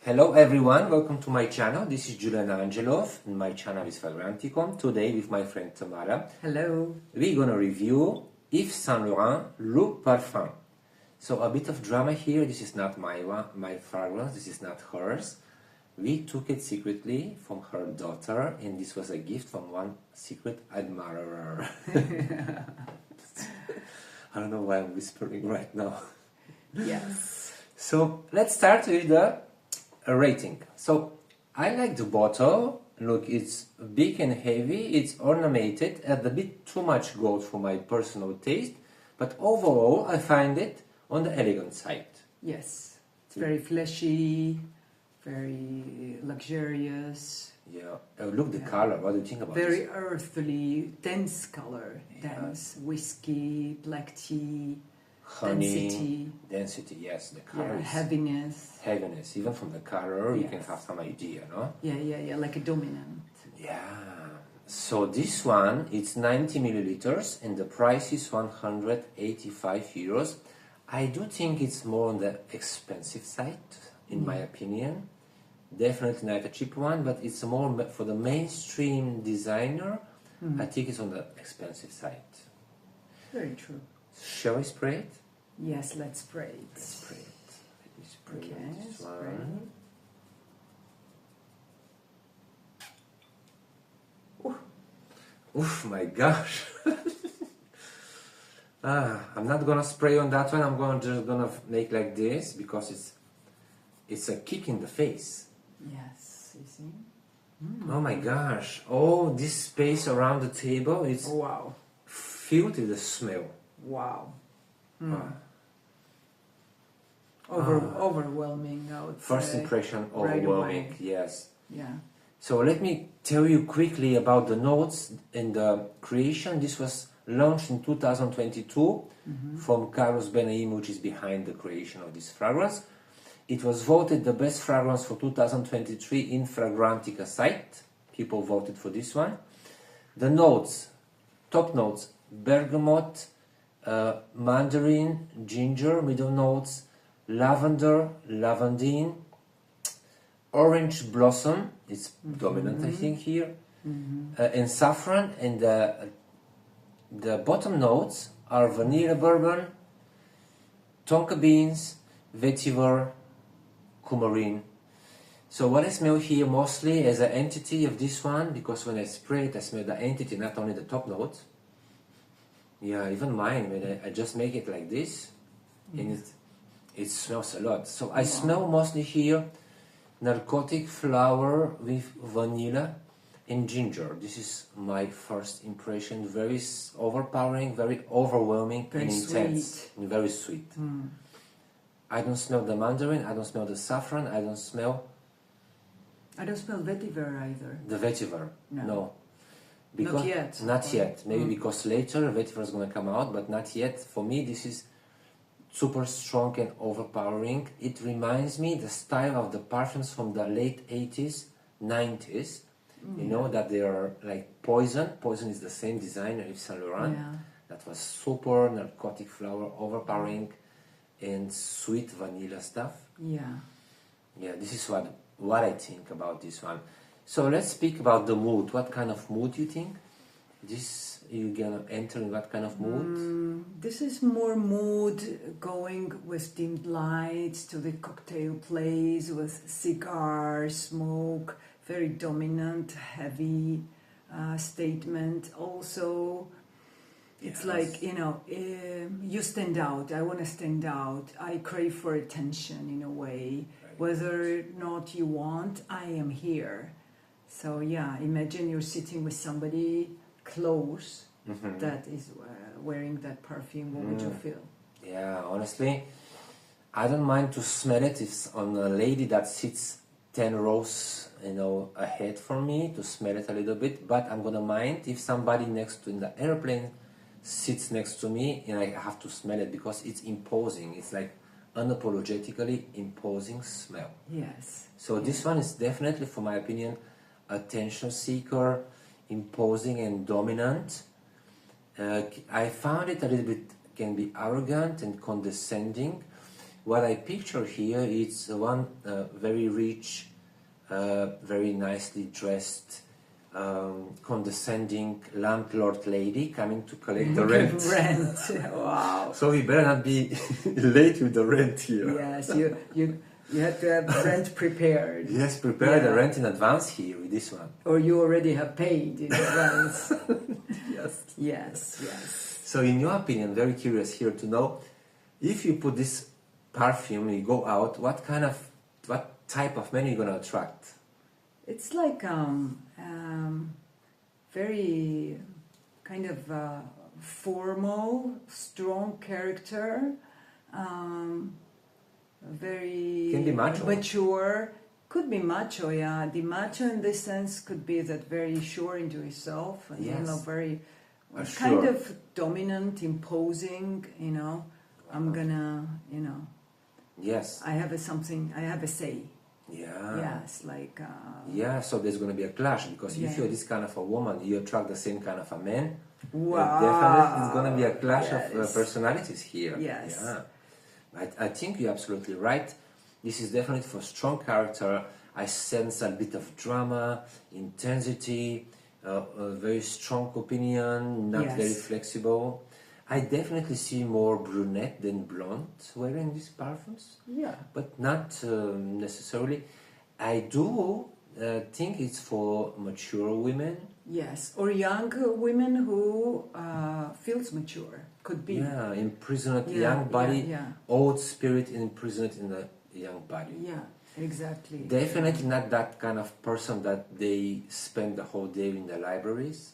Hello everyone, welcome to my channel. This is Julian Angelov and my channel is Fragranticum. Today with my friend Tamara. Hello. We're gonna review Yves Saint Laurent Le Parfum. So a bit of drama here. This is not my fragrance, this is not hers. We took it secretly from her daughter and this was a gift from one secret admirer. I don't know why I'm whispering right now. Yes. So let's start with the rating. So I like the bottle. Look, it's big and heavy, it's ornamented, and a bit too much gold for my personal taste, but overall I find it on the elegant side. Yes. It's very fleshy, very luxurious. Yeah. Look, the color. What do you think about Very this? earthly, dense color. Yeah. Dense whiskey, black tea, Honey, density, yes. The color is heaviness. heaviness. Even from the color, you can Yes. have some idea, no? Yeah, like a dominant. Yeah. So this one, it's 90 milliliters and the price is 185 euros. I do think it's more on the expensive side, in my opinion. Definitely not a cheap one, but it's more for the mainstream designer. I think it's on the expensive side. Very true. Shall we spray it? Yes, let's spray it. Let's spray it. Let me spray Okay, this spray. one. Oof, my gosh. I'm not gonna spray on that one. I'm just gonna make like this because it's a kick in the face. Yes, you see? Oh my gosh. Oh, this space around the table is Wow. filled with the smell. Wow. Wow. Overwhelming, I would First say. impression, Right overwhelming, away. yes. Yeah. So let me tell you quickly about the notes and the creation. This was launched in 2022 from Carlos Benaim, which is behind the creation of this fragrance. It was voted the best fragrance for 2023 in Fragrantica site. People voted for this one. The notes, top notes, bergamot, mandarin, ginger, middle notes, lavender, lavandine, orange blossom, it's dominant I think here, and saffron, and the bottom notes are vanilla bourbon, tonka beans, vetiver, coumarin. So what I smell here mostly as an entity of this one, because when I spray it I smell the entity, not only the top notes. Yeah, even mine, when I just make it like this, and it smells a lot. So I smell mostly here narcotic flower with vanilla and ginger. This is my first impression. Very overpowering, very overwhelming, Very and intense, sweet. and very sweet. I don't smell the mandarin, I don't smell the saffron, I don't smell I don't smell vetiver either. the vetiver. No. Because, Not yet. Not yet. Maybe because later vetiver is going to come out, but not yet. For me, this is super strong and overpowering. It reminds me the style of the perfumes from the late 80s, 90s. You know that they are like Poison. Poison is the same designer, Yves Saint Laurent. Yeah. That was super narcotic flower, overpowering, and sweet vanilla stuff. Yeah. Yeah, this is what I think about this one. So let's speak about the mood. What kind of mood you think? You're gonna enter in what kind of mood? This is more mood going with dimmed lights to the cocktail place with cigar, smoke, very dominant, heavy statement. Also, it's like, you stand out. I want to stand out. I crave for attention in a way. Whether or not you want, I am here. So yeah, imagine you're sitting with somebody close that is wearing that perfume. What would you feel? Yeah, honestly, I don't mind to smell it. It's on a lady that sits 10 rows, ahead from me, to smell it a little bit. But I'm gonna mind if somebody in the airplane sits next to me and I have to smell it because it's imposing. It's like unapologetically imposing smell. Yes. So this one is definitely, for my opinion, attention seeker, imposing and dominant. I found it a little bit can be arrogant and condescending, what I picture here is one very rich, very nicely dressed, condescending landlord lady coming to collect the rent. Rent. Wow. So we better not be late with the rent here. Yes, you have to have rent prepared. Yes, prepare the Yeah. rent in advance here with this one. Or you already have paid in advance. Yes. Yes, yes. So in your opinion, very curious here to know, if you put this perfume, you go out, what type of men are you going to attract? It's like very kind of formal, strong character, very Can be macho. mature. Could be macho, yeah. The macho in this sense could be that very sure into himself and Yes. very Sure. kind of dominant, imposing. I'm gonna, Yes. I have a say. Yeah. Yes, like. Yeah, so there's going to be a clash, because Yeah. if you're this kind of a woman, you attract the same kind of a man. Wow. Definitely, it's going to be a clash of Yes. personalities here. Yes. Yeah. I think you're absolutely right. This is definitely for strong character. I sense a bit of drama, intensity, a very strong opinion, not Yes. very flexible. I definitely see more brunette than blonde wearing these perfumes, Yeah. but not necessarily. I do think it's for mature women. Yes, or young women who feels mature. Could be. Yeah, imprisoned Yeah, young body, yeah. old spirit imprisoned in the young body. Yeah, exactly. Definitely not that kind of person that they spend the whole day in the libraries.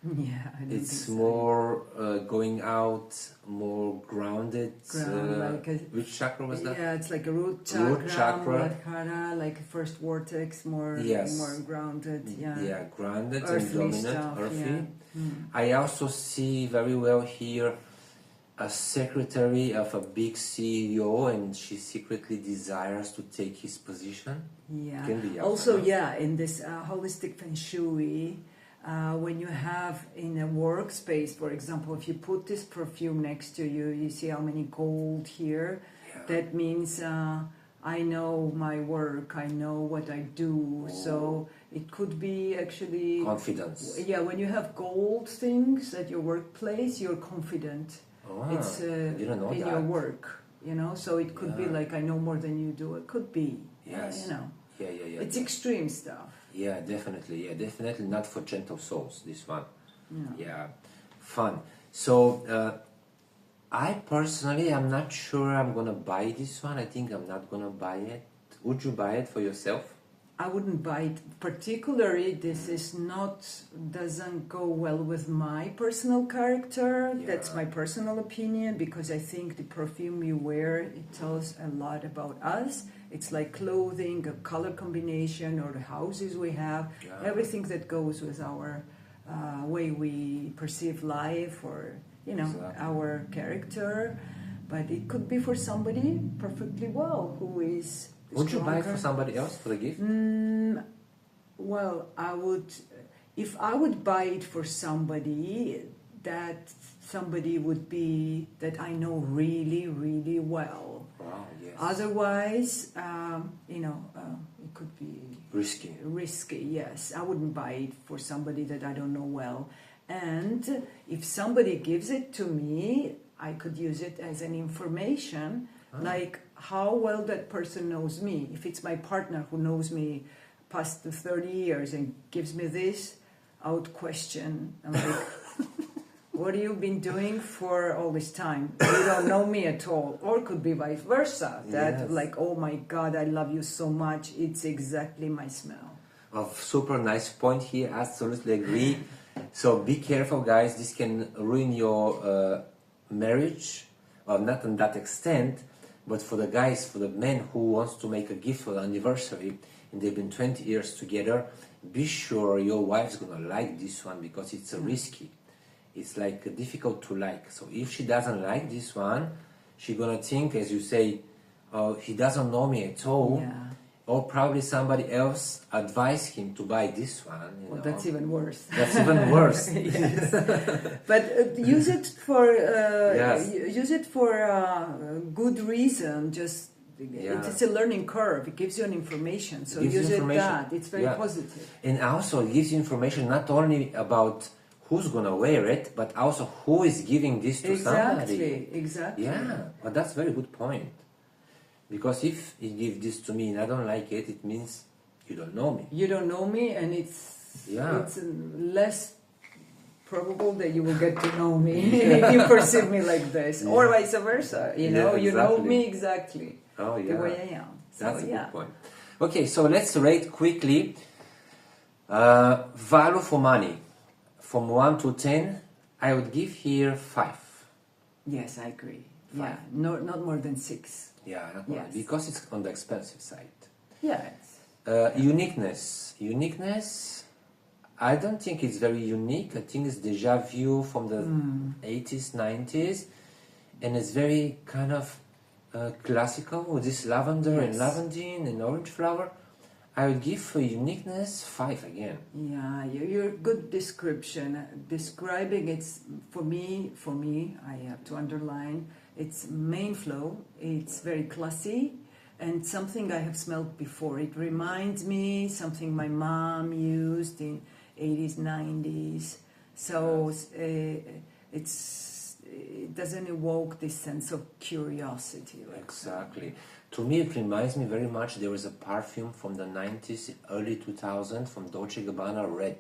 Yeah, I don't It's think so. more going out, more grounded. Like a- which chakra was that? Yeah, it's like a root chakra, Root chakra. Muladhara, like first vortex, more Yes. more grounded. Yeah, Yeah, grounded and Earthly dominant, stuff, earthy. yeah. I also see very well here a secretary of a big CEO, and she secretly desires to take his position. Yeah. Can be Also, also, yeah, in this holistic feng shui, when you have in a workspace, for example, if you put this perfume next to you, you see how many gold here. Yeah. That means I know my work, I know what I do. So it could be actually Confidence. Yeah, when you have gold things at your workplace, you're confident. It's I didn't know in that. your work, So it could be Yeah. like I know more than you do. It could be, Yes. Yeah. It's extreme stuff. Yeah, definitely. Yeah, definitely not for gentle souls, this one. Yeah. Yeah, fun. So, I personally, I'm not sure I'm gonna buy this one. I think I'm not gonna buy it. Would you buy it for yourself? I wouldn't buy it. Particularly, this doesn't go well with my personal character. Yeah. That's my personal opinion, because I think the perfume you wear, it tells a lot about us. It's like clothing, a color combination, or the houses we have, Yeah. everything that goes with our way we perceive life, or Exactly. our character. But it could be for somebody perfectly well who is. Would you buy it for stronger. somebody else for a gift? Well, I would, if I would buy it for somebody, that somebody would be that I know really, really well. Wow, yes. Otherwise, it could be Risky. risky. Yes, I wouldn't buy it for somebody that I don't know well. And if somebody gives it to me, I could use it as an information, like how well that person knows me. If it's my partner who knows me past the 30 years and gives me this, I would question. I'm like, what have you been doing for all this time? You don't know me at all. Or it could be vice versa. That Yes. like, oh my God, I love you so much. It's exactly my smell. A super nice point here. Absolutely agree. So be careful, guys. This can ruin your marriage. Well, not on that extent, but for the guys, for the men who wants to make a gift for the anniversary, and they've been 20 years together, be sure your wife's gonna like this one, because it's risky. It's like difficult to like. So if she doesn't like this one, she's gonna think, as you say, oh, he doesn't know me at all. Yeah. or probably somebody else advised him to buy this one. Well, that's even worse. That's even worse. Yes. But use it for Yes. use it for good reason. Just Yeah. it's a learning curve. It gives you an information, so Gives you use it information. that. It's very Yeah. positive. And also it gives you information not only about who's gonna wear it, but also who is giving this to somebody. Exactly. Yeah, but that's a very good point. Because if you give this to me and I don't like it, it means you don't know me. You don't know me, and it's less probable that you will get to know me if you perceive me like this, or vice versa. You know, you know me exactly the way I am. So, That's a good point. Okay, so let's rate quickly. Value for money. From 1 to 10, I would give here 5. Yes, I agree. 5. Yeah, not more than 6. Yeah, not more, because it's on the expensive side. Yes. Uniqueness. Uniqueness, I don't think it's very unique. I think it's deja vu from the 80s, 90s. And it's very kind of classical with this lavender and lavandine and orange flower. I would give for uniqueness 5 again. Yeah, your good description. Describing it's for me, I have to underline, it's main flow, it's very classy, and something I have smelled before. It reminds me something my mom used in 80s, 90s. So it doesn't evoke this sense of curiosity. Exactly. To me, it reminds me very much, there was a perfume from the 90s, early 2000s, from Dolce & Gabbana, Red.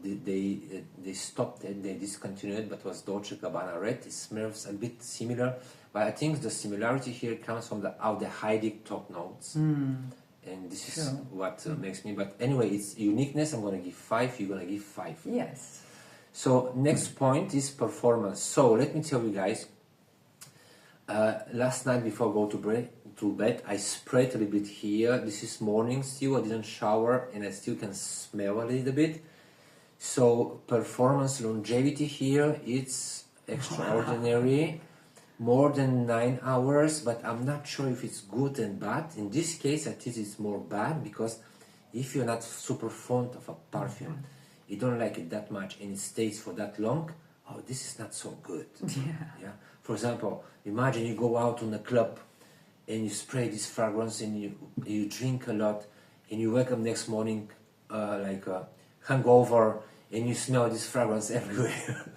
They stopped it, they discontinued it, but it was Dolce & Gabbana Red. It smells a bit similar, but I think the similarity here comes from the aldehydic top notes. And this is what makes me, but anyway, it's uniqueness. I'm going to give 5, you're going to give 5. Yes. So next point is performance. So let me tell you guys, last night before I go to bed, I sprayed a little bit here. This is morning still, I didn't shower and I still can smell a little bit. So performance longevity here, it's extraordinary. More than 9 hours, but I'm not sure if it's good and bad. In this case, I think it's more bad, because if you're not super fond of a perfume, you don't like it that much and it stays for that long, oh, this is not so good. Yeah. For example, imagine you go out on a club and you spray this fragrance and you drink a lot and you wake up next morning like a hangover and you smell this fragrance everywhere.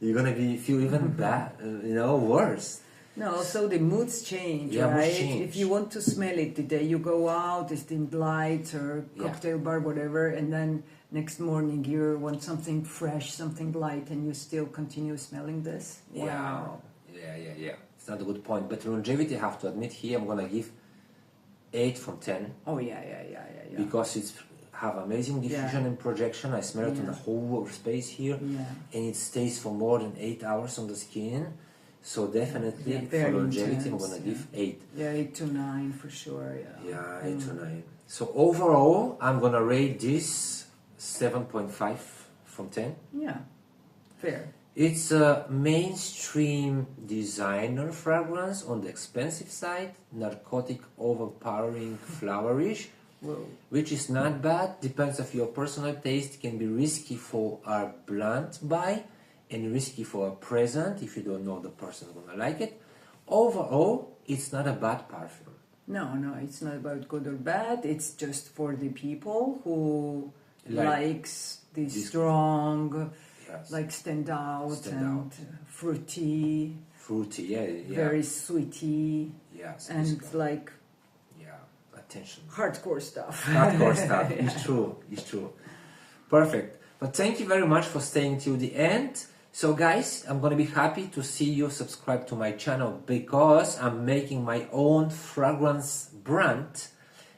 You're gonna feel even bad, worse. No, also the moods change, Yeah, right? moods change. If you want to smell it the day you go out, it's in lights or cocktail bar, whatever, and then next morning you want something fresh, something light, and you still continue smelling this. Wow. Yeah. It's not a good point. But longevity, I have to admit here, I'm gonna give 8 from 10. Oh yeah. Because it's have amazing diffusion and projection. I smell it in the whole space here, and it stays for more than 8 hours on the skin. So definitely for longevity, I'm gonna give 8. Yeah, 8 to 9 for sure. Yeah, 8 to 9. So overall, I'm gonna rate this 7.5 from 10. Yeah, fair. It's a mainstream designer fragrance on the expensive side, narcotic, overpowering, flowerish. Whoa. Which is not bad, depends on your personal taste. Can be risky for a blunt buy and risky for a present if you don't know the person is gonna like it. Overall, it's not a bad perfume. No, it's not about good or bad. It's just for the people who likes the strong, like stand out and fruity, very sweety, and like attention. Hardcore stuff. It's true. Perfect. But thank you very much for staying till the end. So guys, I'm gonna be happy to see you subscribe to my channel, because I'm making my own fragrance brand,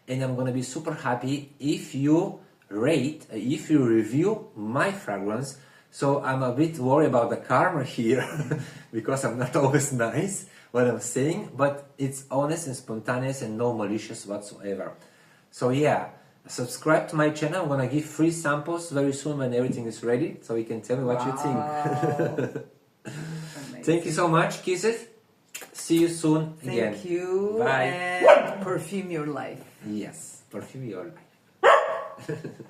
and I'm gonna be super happy if you review my fragrance. So I'm a bit worried about the karma here because I'm not always nice what I'm saying, but it's honest and spontaneous and no malicious whatsoever. So yeah, subscribe to my channel. I'm gonna give free samples very soon when everything is ready, so you can tell me what you think. Thank you so much. Kisses. See you soon again. Thank you. Bye. And perfume your life. Yes, perfume your life.